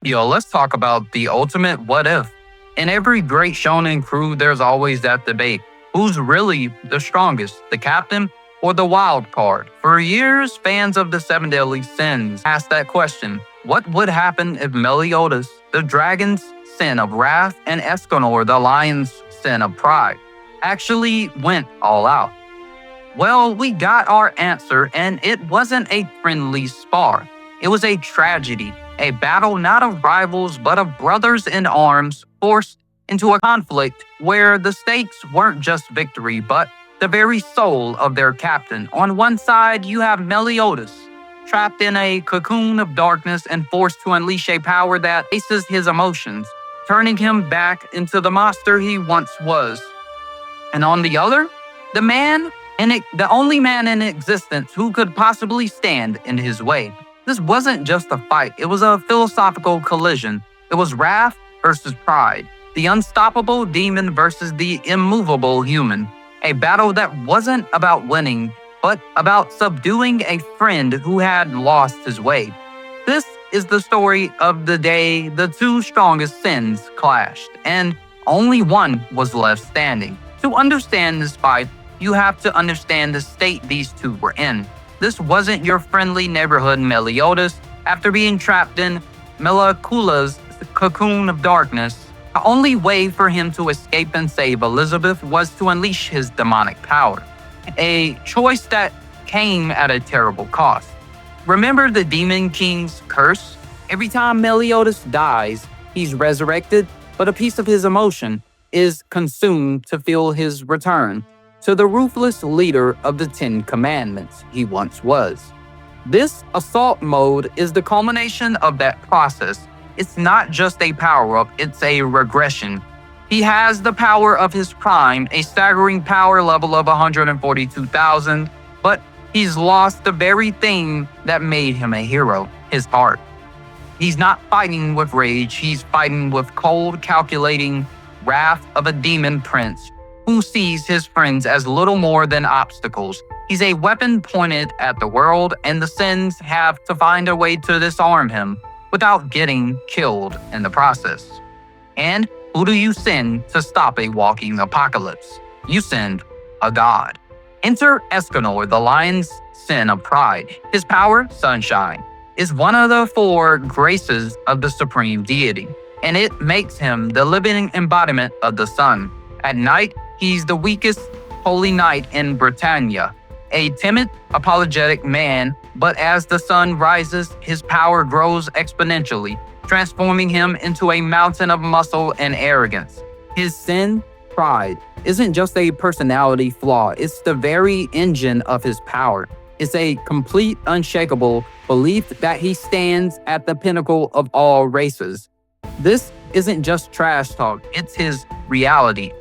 Yo, let's talk about the ultimate what if. In every great shonen crew, there's always that debate. Who's really the strongest, the captain or the wild card? For years, fans of the Seven Deadly Sins asked that question. What would happen if Meliodas, the dragon's sin of wrath, and Escanor, the lion's sin of pride, actually went all out? Well, we got our answer, and it wasn't a friendly spar. It was a tragedy, a battle not of rivals but of brothers in arms forced into a conflict where the stakes weren't just victory but the very soul of their captain. On one side, you have Meliodas, trapped in a cocoon of darkness and forced to unleash a power that faces his emotions, turning him back into the monster he once was. And on the other, the only man in existence who could possibly stand in his way. This wasn't just a fight, it was a philosophical collision. It was wrath versus pride, the unstoppable demon versus the immovable human. A battle that wasn't about winning, but about subduing a friend who had lost his way. This is the story of the day the two strongest sins clashed, and only one was left standing. To understand this fight, you have to understand the state these two were in. This wasn't your friendly neighborhood Meliodas after being trapped in Meliodas' cocoon of darkness. The only way for him to escape and save Elizabeth was to unleash his demonic power, a choice that came at a terrible cost. Remember the Demon King's curse? Every time Meliodas dies, he's resurrected, but a piece of his emotion is consumed to feel his return to the ruthless leader of the Ten Commandments he once was. This assault mode is the culmination of that process. It's not just a power-up, it's a regression. He has the power of his prime, a staggering power level of 142,000, but he's lost the very thing that made him a hero, his heart. He's not fighting with rage, he's fighting with cold, calculating wrath of a demon prince who sees his friends as little more than obstacles. He's a weapon pointed at the world, and the sins have to find a way to disarm him without getting killed in the process. And who do you send to stop a walking apocalypse? You send a god. Enter Escanor, the lion's sin of pride. His power, sunshine, is one of the four graces of the supreme deity, and it makes him the living embodiment of the sun. At night, he's the weakest holy knight in Britannia, a timid, apologetic man, but as the sun rises, his power grows exponentially, transforming him into a mountain of muscle and arrogance. His sin, pride, isn't just a personality flaw, it's the very engine of his power. It's a complete, unshakable belief that he stands at the pinnacle of all races. This isn't just trash talk, it's his reality.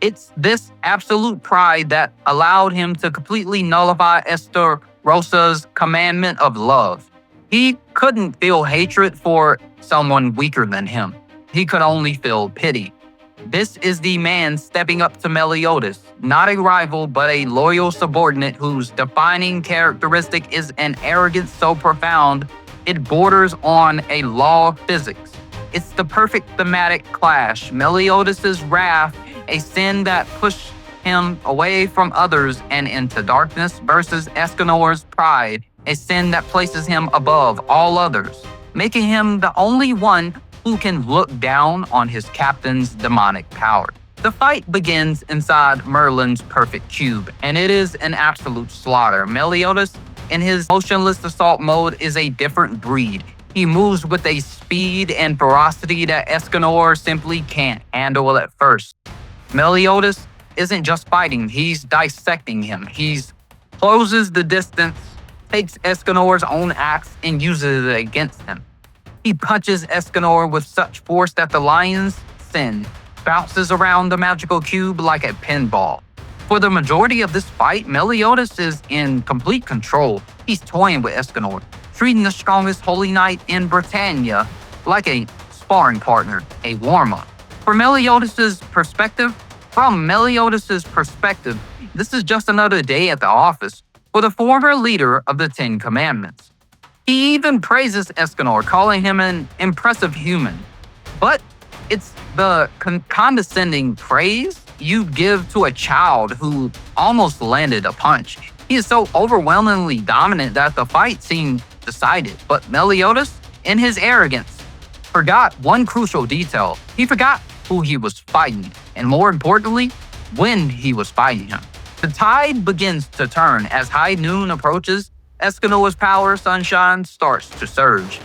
It's this absolute pride that allowed him to completely nullify Esther Rosa's commandment of love. He couldn't feel hatred for someone weaker than him. He could only feel pity. This is the man stepping up to Meliodas, not a rival, but a loyal subordinate whose defining characteristic is an arrogance so profound it borders on a law of physics. It's the perfect thematic clash. Meliodas' wrath, a sin that pushed him away from others and into darkness, versus Escanor's pride, a sin that places him above all others, making him the only one who can look down on his captain's demonic power. The fight begins inside Merlin's perfect cube, and it is an absolute slaughter. Meliodas, in his motionless assault mode, is a different breed. He moves with a speed and ferocity that Escanor simply can't handle at first. Meliodas isn't just fighting, he's dissecting him. He closes the distance, takes Escanor's own axe, and uses it against him. He punches Escanor with such force that the lion's sin bounces around the magical cube like a pinball. For the majority of this fight, Meliodas is in complete control. He's toying with Escanor, treating the strongest holy knight in Britannia like a sparring partner, a warm-up. From Meliodas' perspective, this is just another day at the office for the former leader of the Ten Commandments. He even praises Escanor, calling him an impressive human. But it's the condescending praise you give to a child who almost landed a punch. He is so overwhelmingly dominant that the fight seemed decided. But Meliodas, in his arrogance, forgot one crucial detail. He forgot who he was fighting, and more importantly, when he was fighting him. The tide begins to turn as high noon approaches. Escanor's power sunshine starts to surge.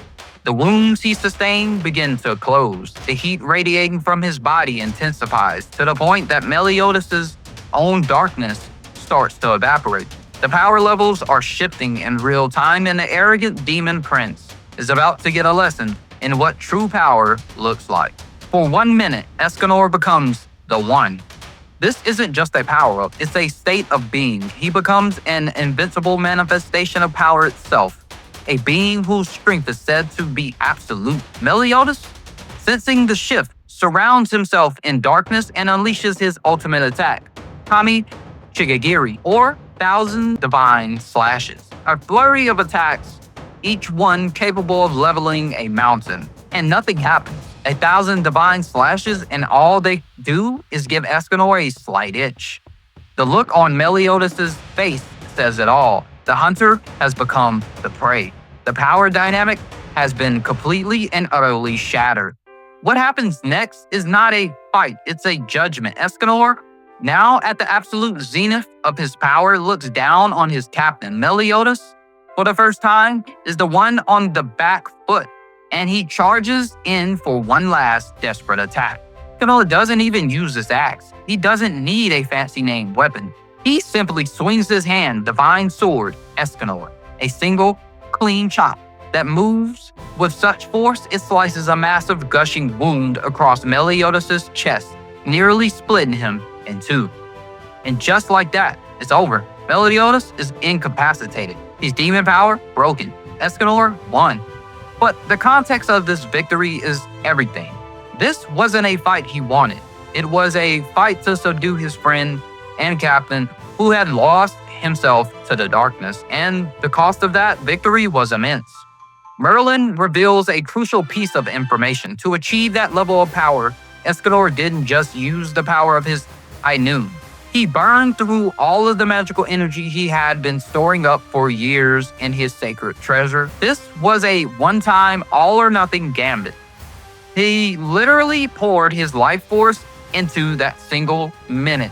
The wounds he sustained begin to close. The heat radiating from his body intensifies to the point that Meliodas' own darkness starts to evaporate. The power levels are shifting in real time, and the arrogant demon prince is about to get a lesson in what true power looks like. For 1 minute, Escanor becomes the One. This isn't just a power-up, it's a state of being. He becomes an invincible manifestation of power itself, a being whose strength is said to be absolute. Meliodas, sensing the shift, surrounds himself in darkness and unleashes his ultimate attack, Kami Chigagiri, or 1,000 Divine Slashes. A flurry of attacks, each one capable of leveling a mountain. And nothing happens. 1,000 Divine Slashes, and all they do is give Escanor a slight itch. The look on Meliodas' face says it all. The hunter has become the prey. The power dynamic has been completely and utterly shattered. What happens next is not a fight, it's a judgment. Escanor, now at the absolute zenith of his power, looks down on his captain. Meliodas, for the first time, is the one on the back foot, and he charges in for one last desperate attack. Escanor doesn't even use his axe. He doesn't need a fancy named weapon. He simply swings his hand, divine sword, Escanor, a single, clean chop that moves with such force it slices a massive gushing wound across Meliodas' chest, nearly splitting him in two. And just like that, it's over. Meliodas is incapacitated. His demon power broken. Escanor won. But the context of this victory is everything. This wasn't a fight he wanted. It was a fight to subdue his friend and captain who had lost himself to the darkness, and the cost of that victory was immense. Merlin reveals a crucial piece of information. To achieve that level of power, Escanor didn't just use the power of his high noon. He burned through all of the magical energy he had been storing up for years in his sacred treasure. This was a one-time, all-or-nothing gambit. He literally poured his life force into that single minute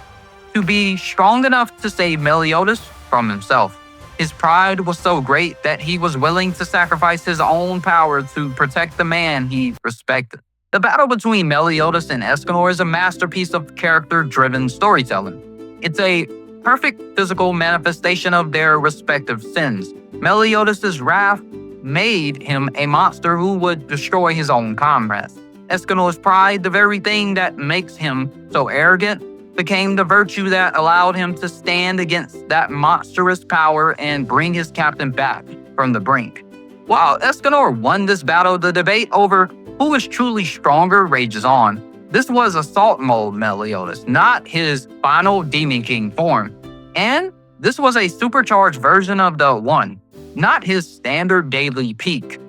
to be strong enough to save Meliodas from himself. His pride was so great that he was willing to sacrifice his own power to protect the man he respected. The battle between Meliodas and Escanor is a masterpiece of character-driven storytelling. It's a perfect physical manifestation of their respective sins. Meliodas' wrath made him a monster who would destroy his own comrades. Escanor's pride, the very thing that makes him so arrogant, became the virtue that allowed him to stand against that monstrous power and bring his captain back from the brink. While Escanor won this battle, the debate over who is truly stronger rages on. This was Assault Mode Meliodas, not his final Demon King form. And this was a supercharged version of the One, not his standard daily peak.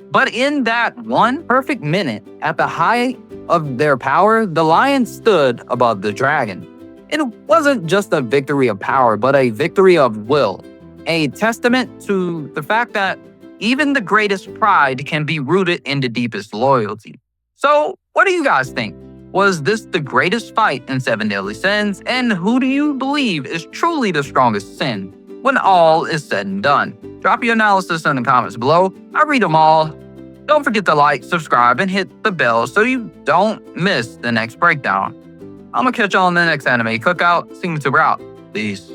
But in that one perfect minute, at the height of their power, the lion stood above the dragon. It wasn't just a victory of power, but a victory of will, a testament to the fact that even the greatest pride can be rooted in the deepest loyalty. So, what do you guys think? Was this the greatest fight in Seven Deadly Sins? And who do you believe is truly the strongest sin when all is said and done? Drop your analysis in the comments below. I read them all. Don't forget to like, subscribe, and hit the bell so you don't miss the next breakdown. I'm gonna catch you on the next anime cookout. Seemlytuber out. Peace.